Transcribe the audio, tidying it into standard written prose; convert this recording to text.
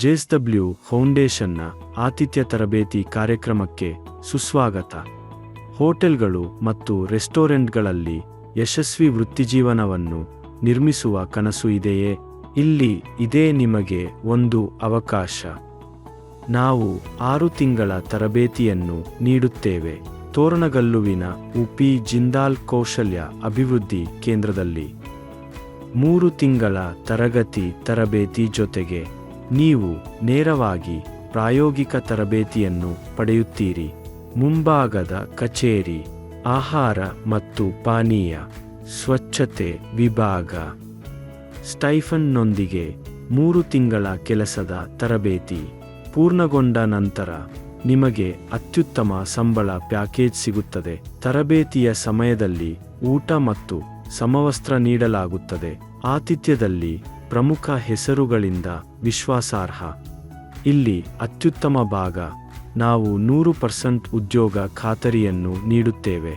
JSW ಫೌಂಡೇಶನ್ನ ಆತಿಥ್ಯ ತರಬೇತಿ ಕಾರ್ಯಕ್ರಮಕ್ಕೆ ಸುಸ್ವಾಗತ. ಹೋಟೆಲ್ಗಳು ಮತ್ತು ರೆಸ್ಟೋರೆಂಟ್ಗಳಲ್ಲಿ ಯಶಸ್ವಿ ವೃತ್ತಿಜೀವನವನ್ನು ನಿರ್ಮಿಸುವ ಕನಸು ಇದೆಯೇ? ಇಲ್ಲಿ ಇದೇ ನಿಮಗೆ ಒಂದು ಅವಕಾಶ. ನಾವು 6 ತಿಂಗಳ ತರಬೇತಿಯನ್ನು ನೀಡುತ್ತೇವೆ. ತೋರಣಗಲ್ಲುವಿನ UP ಜಿಂದಾಲ್ ಕೌಶಲ್ಯ ಅಭಿವೃದ್ಧಿ ಕೇಂದ್ರದಲ್ಲಿ 3 ತಿಂಗಳ ತರಬೇತಿ ಜೊತೆಗೆ ನೀವು ನೇರವಾಗಿ ಪ್ರಾಯೋಗಿಕ ತರಬೇತಿಯನ್ನು ಪಡೆಯುತ್ತೀರಿ. ಮುಂಭಾಗದ ಕಚೇರಿ, ಆಹಾರ ಮತ್ತು ಪಾನೀಯ, ಸ್ವಚ್ಛತೆ ವಿಭಾಗ, ಸ್ಟೈಫನ್ನೊಂದಿಗೆ 3 ತಿಂಗಳ ಕೆಲಸದ ತರಬೇತಿ ಪೂರ್ಣಗೊಂಡ ನಂತರ ನಿಮಗೆ ಅತ್ಯುತ್ತಮ ಸಂಬಳ ಪ್ಯಾಕೇಜ್ ಸಿಗುತ್ತದೆ. ತರಬೇತಿಯ ಸಮಯದಲ್ಲಿ ಊಟ ಮತ್ತು ಸಮವಸ್ತ್ರ ನೀಡಲಾಗುತ್ತದೆ. ಆತಿಥ್ಯದಲ್ಲಿ ಪ್ರಮುಖ ಹೆಸರುಗಳಿಂದ ವಿಶ್ವಾಸಾರ್ಹ. ಇಲ್ಲಿ ಅತ್ಯುತ್ತಮ ಭಾಗ, ನಾವು 100% ಉದ್ಯೋಗ ಖಾತರಿಯನ್ನು ನೀಡುತ್ತೇವೆ.